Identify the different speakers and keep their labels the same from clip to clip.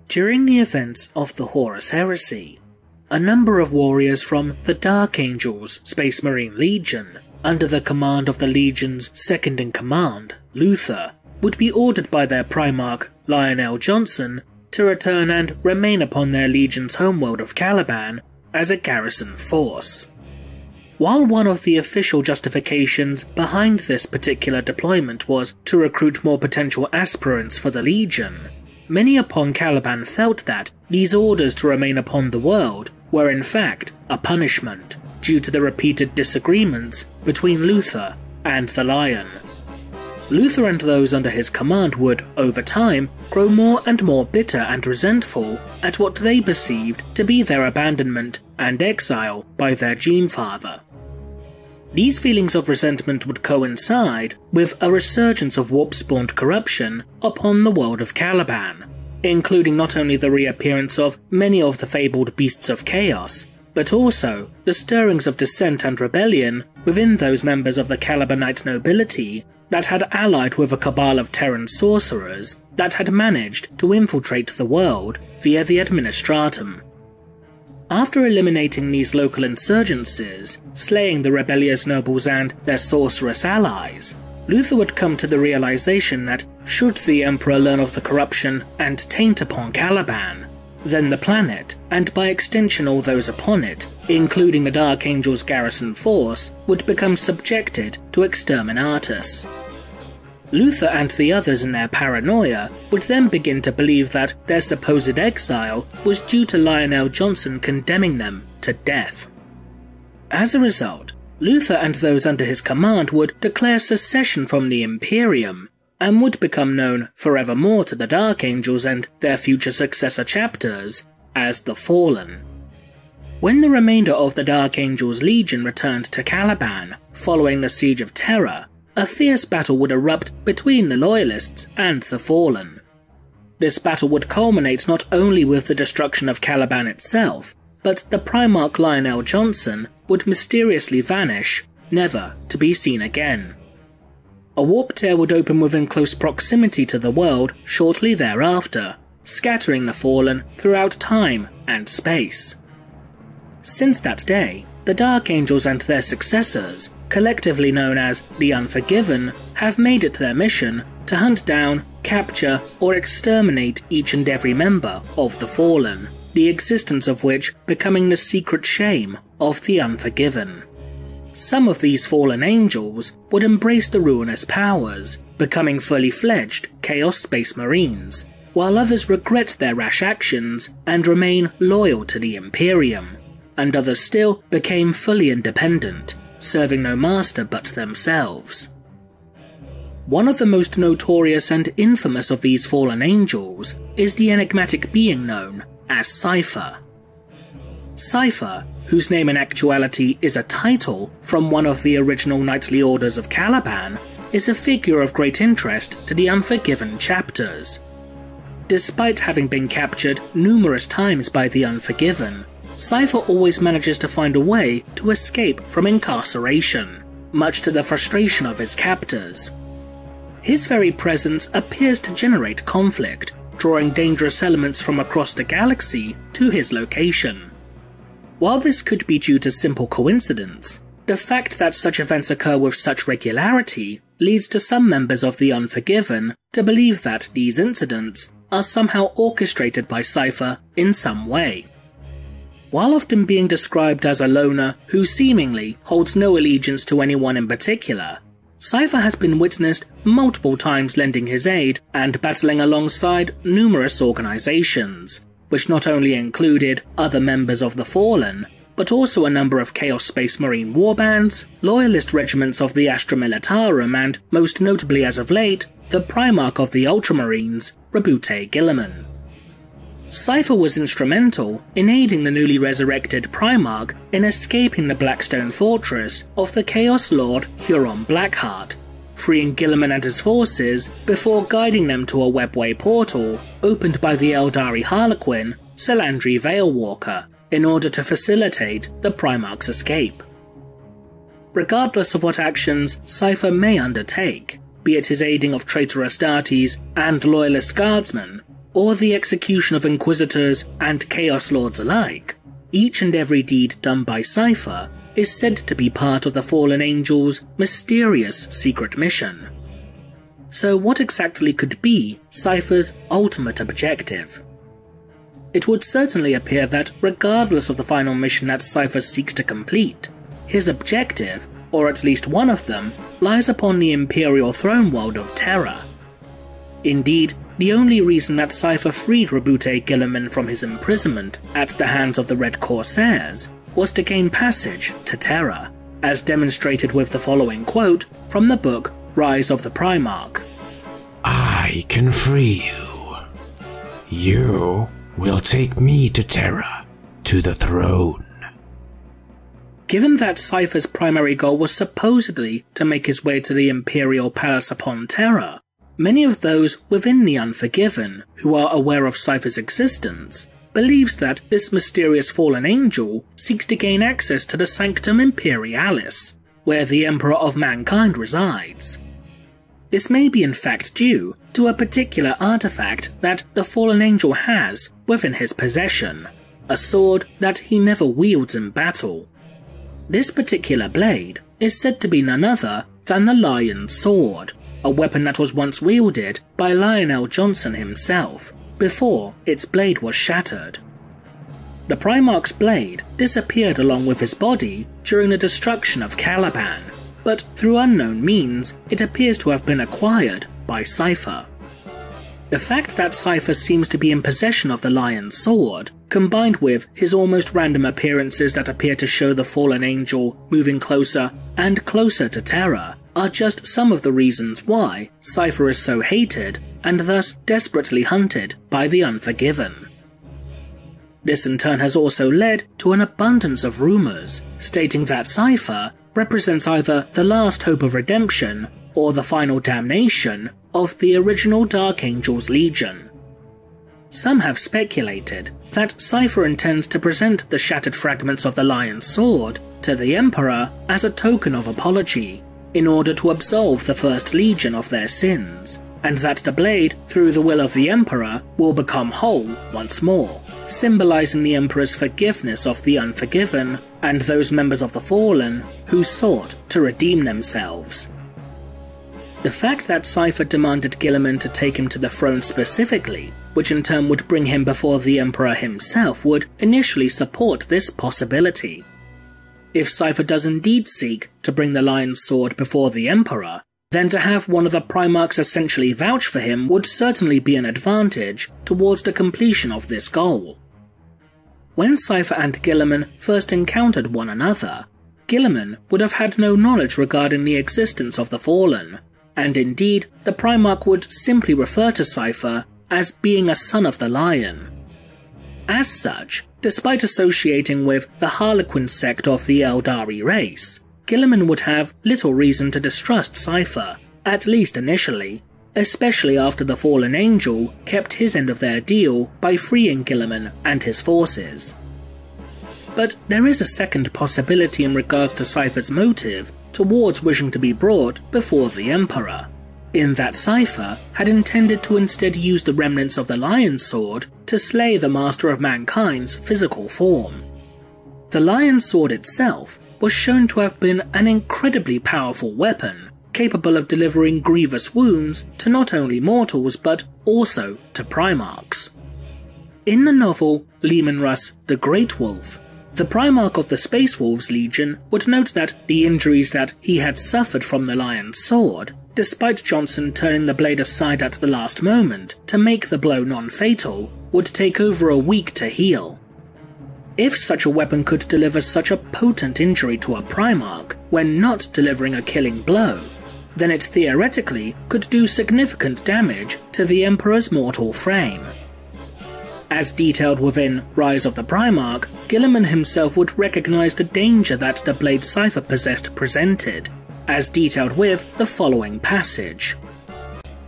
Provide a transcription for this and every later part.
Speaker 1: During the events of the Horus Heresy, a number of warriors from the Dark Angels Space Marine Legion, under the command of the Legion's second-in-command, Luther, would be ordered by their Primarch, Lionel Johnson, to return and remain upon their Legion's homeworld of Caliban as a garrison force. While one of the official justifications behind this particular deployment was to recruit more potential aspirants for the Legion, many upon Caliban felt that these orders to remain upon the world were in fact a punishment due to the repeated disagreements between Luther and the Lion. Luther and those under his command would, over time, grow more and more bitter and resentful at what they perceived to be their abandonment and exile by their Gene-Father. These feelings of resentment would coincide with a resurgence of warp-spawned corruption upon the world of Caliban, including not only the reappearance of many of the fabled beasts of chaos, but also the stirrings of dissent and rebellion within those members of the Calibanite nobility that had allied with a cabal of Terran sorcerers that had managed to infiltrate the world via the Administratum. After eliminating these local insurgencies, slaying the rebellious nobles and their sorceress allies, Luther would come to the realization that should the Emperor learn of the corruption and taint upon Caliban, then the planet, and by extension all those upon it, including the Dark Angel's garrison force, would become subjected to exterminatus. Luther and the others in their paranoia would then begin to believe that their supposed exile was due to Lionel Johnson condemning them to death. As a result, Luther and those under his command would declare secession from the Imperium, and would become known forevermore to the Dark Angels and their future successor chapters as the Fallen. When the remainder of the Dark Angels Legion returned to Caliban following the siege of Terra, a fierce battle would erupt between the Loyalists and the Fallen. This battle would culminate not only with the destruction of Caliban itself, but the Primarch Lionel Johnson would mysteriously vanish, never to be seen again. A warp tear would open within close proximity to the world shortly thereafter, scattering the Fallen throughout time and space. Since that day, the Dark Angels and their successors, collectively known as the Unforgiven, have made it their mission to hunt down, capture, or exterminate each and every member of the Fallen, the existence of which becoming the secret shame of the Unforgiven. Some of these fallen angels would embrace the ruinous powers, becoming fully fledged Chaos Space Marines, while others regret their rash actions and remain loyal to the Imperium, and others still became fully independent, serving no master but themselves. One of the most notorious and infamous of these fallen angels is the enigmatic being known as Cypher. Cypher, whose name in actuality is a title from one of the original knightly orders of Caliban, is a figure of great interest to the Unforgiven chapters. Despite having been captured numerous times by the Unforgiven, Cypher always manages to find a way to escape from incarceration, much to the frustration of his captors. His very presence appears to generate conflict, drawing dangerous elements from across the galaxy to his location. While this could be due to simple coincidence, the fact that such events occur with such regularity leads to some members of the Unforgiven to believe that these incidents are somehow orchestrated by Cypher in some way. While often being described as a loner who seemingly holds no allegiance to anyone in particular, Cypher has been witnessed multiple times lending his aid and battling alongside numerous organizations, which not only included other members of the Fallen, but also a number of Chaos Space Marine warbands, loyalist regiments of the Astra Militarum, and most notably as of late, the Primarch of the Ultramarines, Rabute Guilliman. Cypher was instrumental in aiding the newly resurrected Primarch in escaping the Blackstone fortress of the Chaos Lord Huron Blackheart, freeing Guilliman and his forces before guiding them to a webway portal opened by the Eldari Harlequin, Salandri Veilwalker, in order to facilitate the Primarch's escape. Regardless of what actions Cypher may undertake, be it his aiding of traitor Astartes and loyalist guardsmen, or the execution of Inquisitors and Chaos Lords alike, each and every deed done by Cypher is said to be part of the fallen angel's mysterious secret mission. So what exactly could be Cypher's ultimate objective? It would certainly appear that regardless of the final mission that Cypher seeks to complete, his objective, or at least one of them, lies upon the Imperial Throne world of Terra. Indeed, the only reason that Cypher freed Rabute Guilliman from his imprisonment at the hands of the Red Corsairs was to gain passage to Terra, as demonstrated with the following quote from the book Rise of the Primarch.
Speaker 2: "I can free you. You will take me to Terra, to the throne."
Speaker 1: Given that Cypher's primary goal was supposedly to make his way to the Imperial Palace upon Terra, many of those within the Unforgiven who are aware of Cypher's existence believes that this mysterious fallen angel seeks to gain access to the Sanctum Imperialis, where the Emperor of Mankind resides. This may be in fact due to a particular artifact that the fallen angel has within his possession, a sword that he never wields in battle. This particular blade is said to be none other than the Lion's Sword, a weapon that was once wielded by Lionel Johnson himself, before its blade was shattered. The Primarch's blade disappeared along with his body during the destruction of Caliban, but through unknown means it appears to have been acquired by Cypher. The fact that Cypher seems to be in possession of the Lion's Sword, combined with his almost random appearances that appear to show the fallen angel moving closer and closer to Terra, are just some of the reasons why Cypher is so hated and thus desperately hunted by the Unforgiven. This in turn has also led to an abundance of rumours stating that Cypher represents either the last hope of redemption or the final damnation of the original Dark Angel's Legion. Some have speculated that Cypher intends to present the shattered fragments of the Lion's Sword to the Emperor as a token of apology, in order to absolve the First Legion of their sins, and that the blade, through the will of the Emperor, will become whole once more, symbolizing the Emperor's forgiveness of the Unforgiven and those members of the Fallen who sought to redeem themselves. The fact that Cypher demanded Guilliman to take him to the throne specifically, which in turn would bring him before the Emperor himself, would initially support this possibility. If Cypher does indeed seek to bring the Lion's Sword before the Emperor, then to have one of the Primarchs essentially vouch for him would certainly be an advantage towards the completion of this goal. When Cypher and Guilliman first encountered one another, Guilliman would have had no knowledge regarding the existence of the Fallen, and indeed the Primarch would simply refer to Cypher as being a son of the Lion. As such, despite associating with the Harlequin sect of the Eldari race, Guilliman would have little reason to distrust Cypher, at least initially, especially after the fallen angel kept his end of their deal by freeing Guilliman and his forces. But there is a second possibility in regards to Cypher's motive towards wishing to be brought before the Emperor, in that Cypher had intended to instead use the remnants of the Lion's Sword to slay the Master of Mankind's physical form. The Lion's Sword itself was shown to have been an incredibly powerful weapon, capable of delivering grievous wounds to not only mortals but also to Primarchs. In the novel Leman Russ the Great Wolf, the Primarch of the Space Wolves Legion would note that the injuries that he had suffered from the Lion's Sword, despite Johnson turning the blade aside at the last moment to make the blow non-fatal, would take over a week to heal. If such a weapon could deliver such a potent injury to a Primarch when not delivering a killing blow, then it theoretically could do significant damage to the Emperor's mortal frame. As detailed within Rise of the Primarch, Guilliman himself would recognize the danger that the blade Cypher possessed presented, as detailed with the following passage.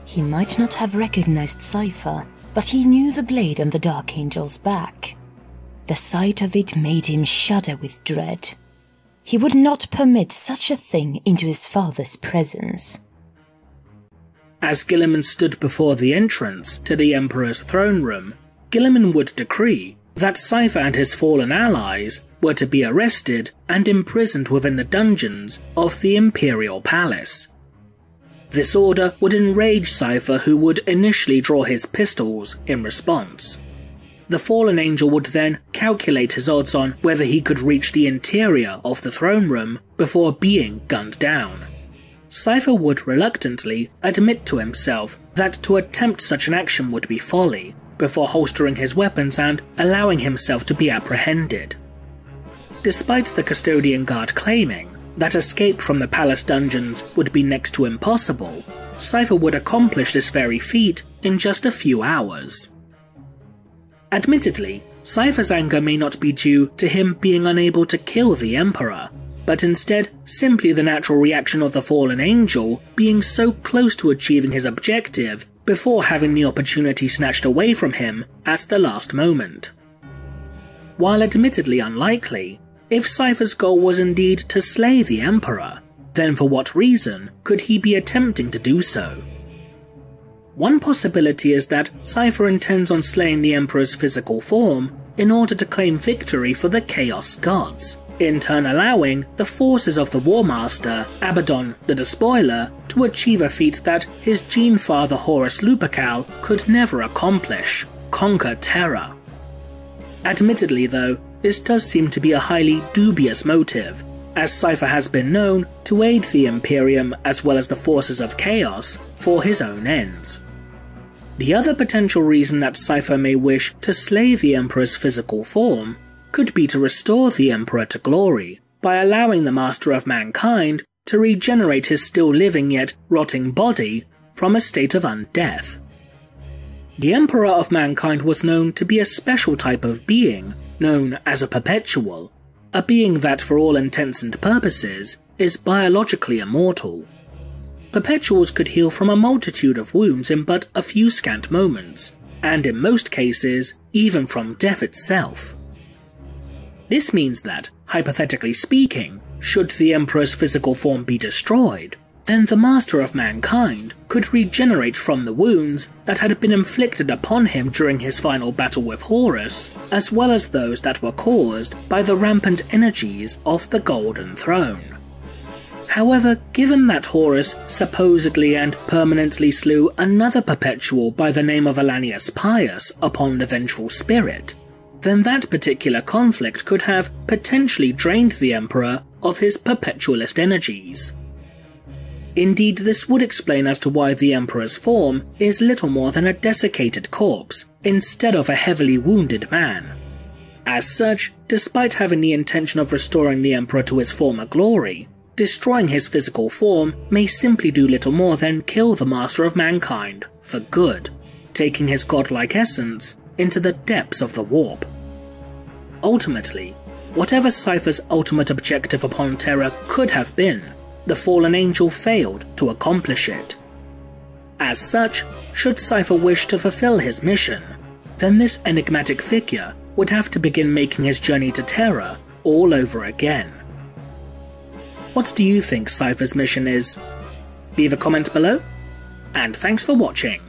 Speaker 3: He might not have recognized Cypher, but he knew the blade on the Dark Angel's back. The sight of it made him shudder with dread. He would not permit such a thing into his father's presence.
Speaker 1: as Guilliman stood before the entrance to the Emperor's throne room, Guilliman would decree that Cypher and his fallen allies were to be arrested and imprisoned within the dungeons of the Imperial Palace. This order would enrage Cypher, who would initially draw his pistols in response. The fallen angel would then calculate his odds on whether he could reach the interior of the throne room before being gunned down. Cypher would reluctantly admit to himself that to attempt such an action would be folly, before holstering his weapons and allowing himself to be apprehended. Despite the custodian guard claiming that escape from the palace dungeons would be next to impossible, Cypher would accomplish this very feat in just a few hours. Admittedly, Cypher's anger may not be due to him being unable to kill the Emperor, but instead simply the natural reaction of the fallen angel being so close to achieving his objective before having the opportunity snatched away from him at the last moment. While admittedly unlikely, if Cypher's goal was indeed to slay the Emperor, then for what reason could he be attempting to do so? One possibility is that Cypher intends on slaying the Emperor's physical form in order to claim victory for the Chaos Gods, in turn allowing the forces of the War Master, Abaddon the Despoiler, to achieve a feat that his gene father Horus Lupercal could never accomplish: conquer Terra. Admittedly though, this does seem to be a highly dubious motive, as Cypher has been known to aid the Imperium as well as the forces of Chaos for his own ends. The other potential reason that Cypher may wish to slay the Emperor's physical form could be to restore the Emperor to glory, by allowing the Master of Mankind to regenerate his still living yet rotting body from a state of undeath. The Emperor of Mankind was known to be a special type of being, known as a perpetual, a being that for all intents and purposes is biologically immortal. Perpetuals could heal from a multitude of wounds in but a few scant moments, and in most cases, even from death itself. This means that, hypothetically speaking, should the Emperor's physical form be destroyed, then the Master of Mankind could regenerate from the wounds that had been inflicted upon him during his final battle with Horus, as well as those that were caused by the rampant energies of the Golden Throne. However, given that Horus supposedly and permanently slew another perpetual by the name of Alanius Pius upon the Vengeful Spirit, then that particular conflict could have potentially drained the Emperor of his perpetualist energies. Indeed, this would explain as to why the Emperor's form is little more than a desiccated corpse, instead of a heavily wounded man. As such, despite having the intention of restoring the Emperor to his former glory, destroying his physical form may simply do little more than kill the Master of Mankind for good, taking his godlike essence into the depths of the warp. Ultimately, whatever Cypher's ultimate objective upon Terra could have been, the fallen angel failed to accomplish it. As such, should Cypher wish to fulfill his mission, then this enigmatic figure would have to begin making his journey to Terra all over again. What do you think Cypher's mission is? Leave a comment below, and thanks for watching.